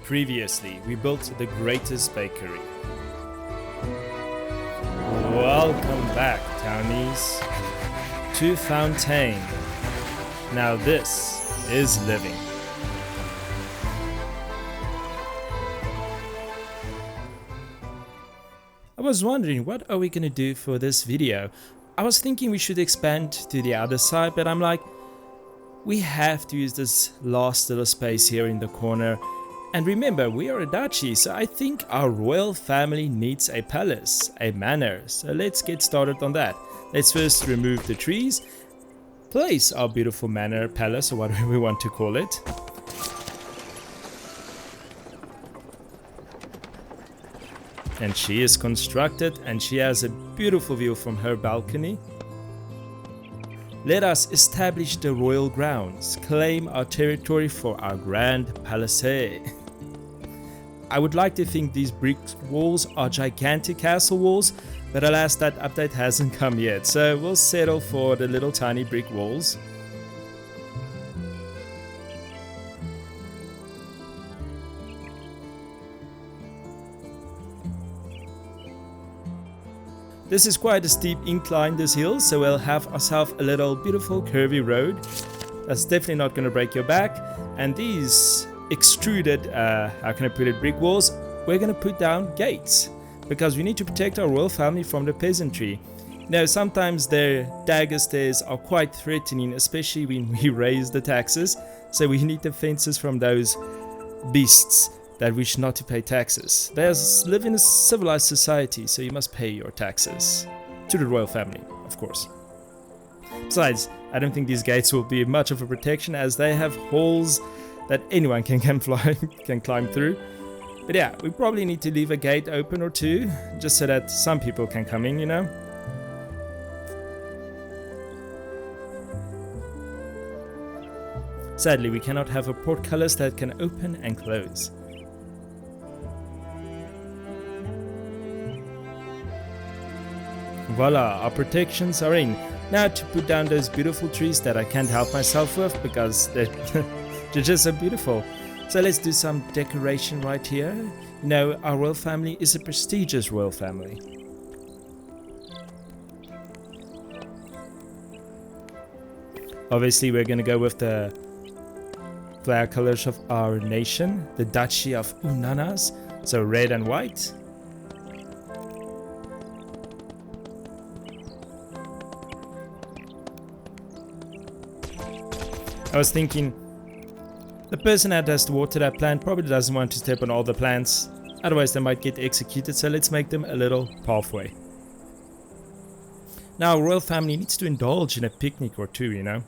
Previously, we built the greatest bakery. Welcome back, townies, to Fontaine. Now this is living. I was wondering, what are we gonna do for this video? I was thinking we should expand to the other side, but I'm like, we have to use this last little space here in the corner. And remember, we are a duchy, so I think our royal family needs a palace, a manor. So let's get started on that. Let's first remove the trees, place our beautiful manor, palace, or whatever we want to call it. And she is constructed, and she has a beautiful view from her balcony. Let us establish the royal grounds, claim our territory for our grand palace. I would like to think these brick walls are gigantic castle walls, but alas, that update hasn't come yet, so we'll settle for the little tiny brick walls. This is quite a steep incline, this hill, so we'll have ourselves a little beautiful curvy road. That's definitely not going to break your back. And these extruded, how can I put it, brick walls, we're going to put down gates, because we need to protect our royal family from the peasantry. Now, sometimes their dagger stairs are quite threatening, especially when we raise the taxes, so we need defenses from those beasts that wish not to pay taxes. They live in a civilized society, so you must pay your taxes to the royal family, of course. Besides, I don't think these gates will be much of a protection, as they have holes that anyone can climb through. But yeah, we probably need to leave a gate open or two, just so that some people can come in, you know. Sadly, we cannot have a portcullis that can open and close. Voila, our protections are in. Now to put down those beautiful trees that I can't help myself with, because they're just so beautiful. So let's do some decoration right here. You know, our royal family is a prestigious royal family. Obviously, we're going to go with the flag colors of our nation, the Duchy of Oenanas, so red and white. I was thinking, the person that has to water that plant probably doesn't want to step on all the plants, otherwise they might get executed, so let's make them a little pathway. Now, our royal family needs to indulge in a picnic or two, you know.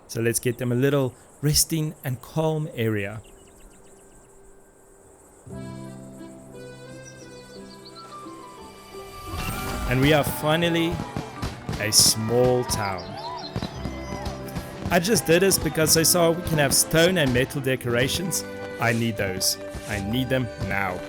So let's get them a little resting and calm area. And we are finally a small town. I just did this because I saw we can have stone and metal decorations. I need those. I need them now.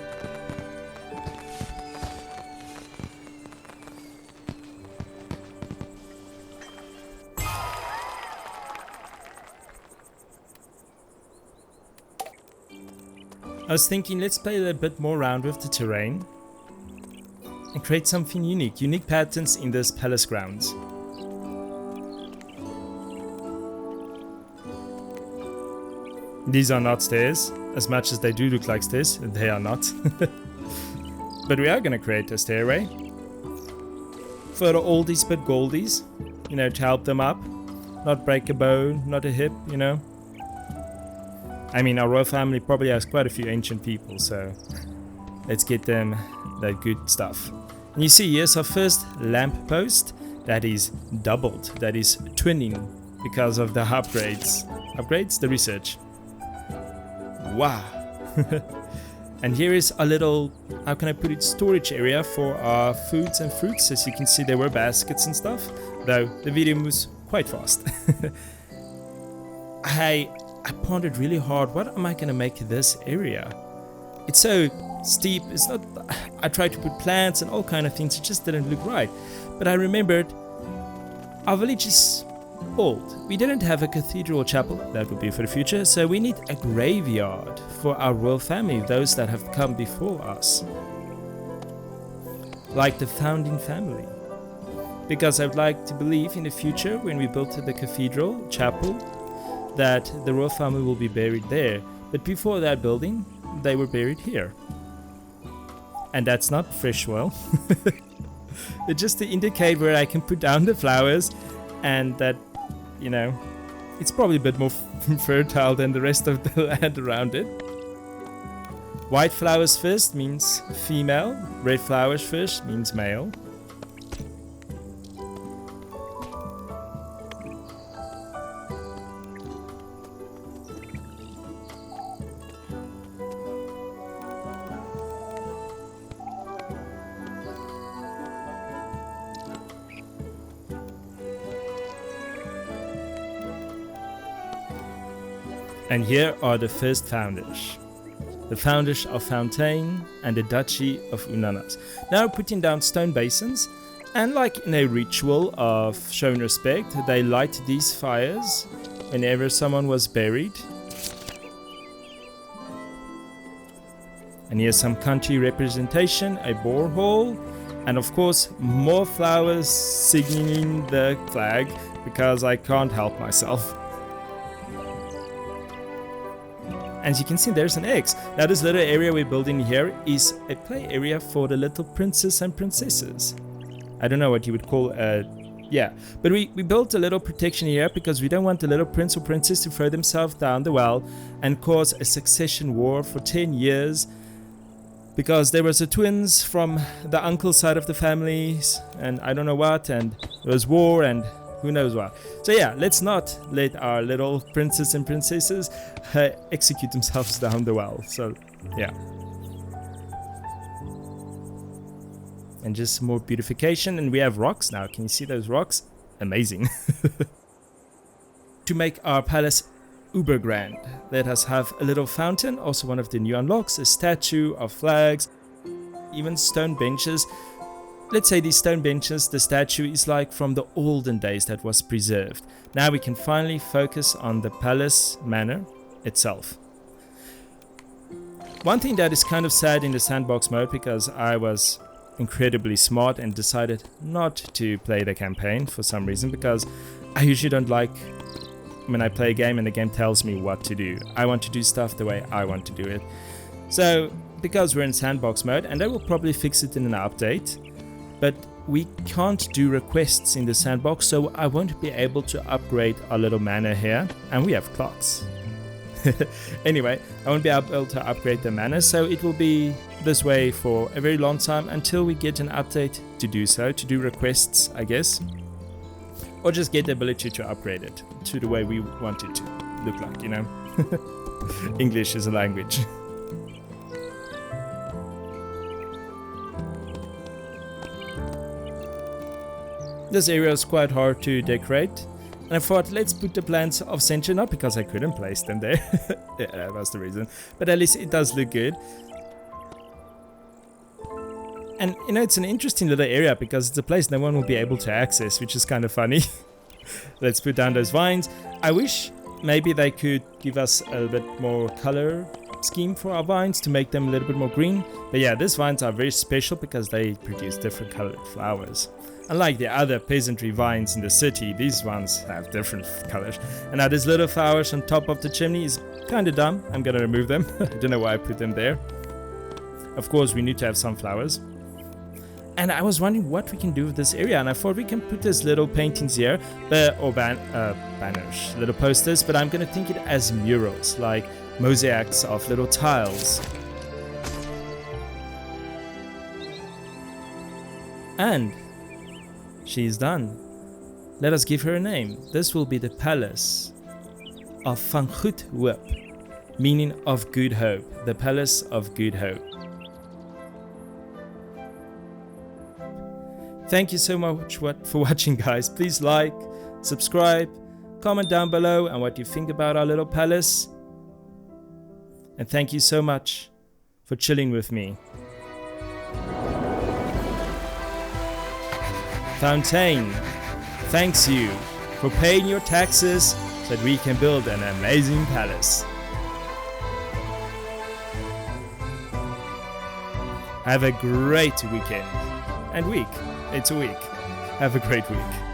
I was thinking, let's play a bit more around with the terrain and create something unique patterns in this palace grounds. These are not stairs, as much as they do look like stairs, they are not. But we are going to create a stairway for the oldies but goldies, you know, to help them up, not break a bone, not a hip, you know. I mean, our royal family probably has quite a few ancient people, so let's get them that good stuff. And you see, here's our first lamp post that is doubled, that is twinning because of the upgrades. Upgrades? The research. Wow. And here is a little, how can I put it, storage area for our foods and fruits. As you can see, there were baskets and stuff, though the video moves quite fast. I pondered really hard, what am I going to make this area? It's so steep, it's not, I tried to put plants and all kind of things, it just didn't look right. But I remembered, our village is old. We didn't have a cathedral or chapel, that would be for the future, so we need a graveyard for our royal family, those that have come before us. Like the founding family. Because I would like to believe in the future, when we build the cathedral, chapel, that the royal family will be buried there. But before that building, they were buried here. And that's not fresh soil. It's just to indicate where I can put down the flowers, and that, you know, it's probably a bit more fertile than the rest of the land around it. White flowers first means female, red flowers first means male. And here are the first founders. The founders of Fontaine and the Duchy of Oenanas. Now putting down stone basins, and like in a ritual of showing respect, they light these fires whenever someone was buried. And here's some country representation, a borehole, and of course more flowers signaling the flag, because I can't help myself. As you can see, there's an X. Now this little area we're building here is a play area for the little princes and princesses. I don't know what you would call but we built a little protection here because we don't want the little prince or princess to throw themselves down the well and cause a succession war for 10 years. Because there was a twins from the uncle side of the families, and I don't know what, and there was war and who knows what. So yeah, let's not let our little princes and princesses execute themselves down the well. So yeah. And just more beautification, and we have rocks now. Can you see those rocks? Amazing. To make our palace uber grand, let us have a little fountain, also one of the new unlocks, a statue of flags, even stone benches. Let's say these stone benches, the statue is like from the olden days that was preserved. Now we can finally focus on the palace manor itself. One thing that is kind of sad in the sandbox mode, because I was incredibly smart and decided not to play the campaign for some reason, because I usually don't like when I play a game and the game tells me what to do. I want to do stuff the way I want to do it. So because we're in sandbox mode, and they will probably fix it in an update, but we can't do requests in the sandbox, so I won't be able to upgrade our little manor here. And we have clocks. Anyway, I won't be able to upgrade the manor, so it will be this way for a very long time until we get an update to do so, to do requests, I guess. Or just get the ability to upgrade it to the way we want it to look like, you know. English is a language. This area is quite hard to decorate, and I thought, let's put the plants off center, not because I couldn't place them there. Yeah, that was the reason, but at least it does look good. And you know, it's an interesting little area because it's a place no one will be able to access, which is kind of funny. Let's put down those vines. I wish maybe they could give us a bit more color scheme for our vines to make them a little bit more green. But yeah, these vines are very special because they produce different colored flowers. Unlike the other peasantry vines in the city, these ones have different colors. And now these little flowers on top of the chimney is kind of dumb. I'm gonna remove them. I don't know why I put them there. Of course, we need to have some flowers. And I was wondering what we can do with this area, and I thought we can put these little paintings here, or banners, little posters, but I'm gonna think it as murals, like mosaics of little tiles. And she's done. Let us give her a name. This will be the Palace of Goed Hoop, meaning of good hope. The Palace of Good Hope. Thank you so much for watching, guys. Please like, subscribe, comment down below and what you think about our little palace. And thank you so much for chilling with me. Fontaine thanks you for paying your taxes so that we can build an amazing palace. Have a great weekend. And week. It's a week. Have a great week.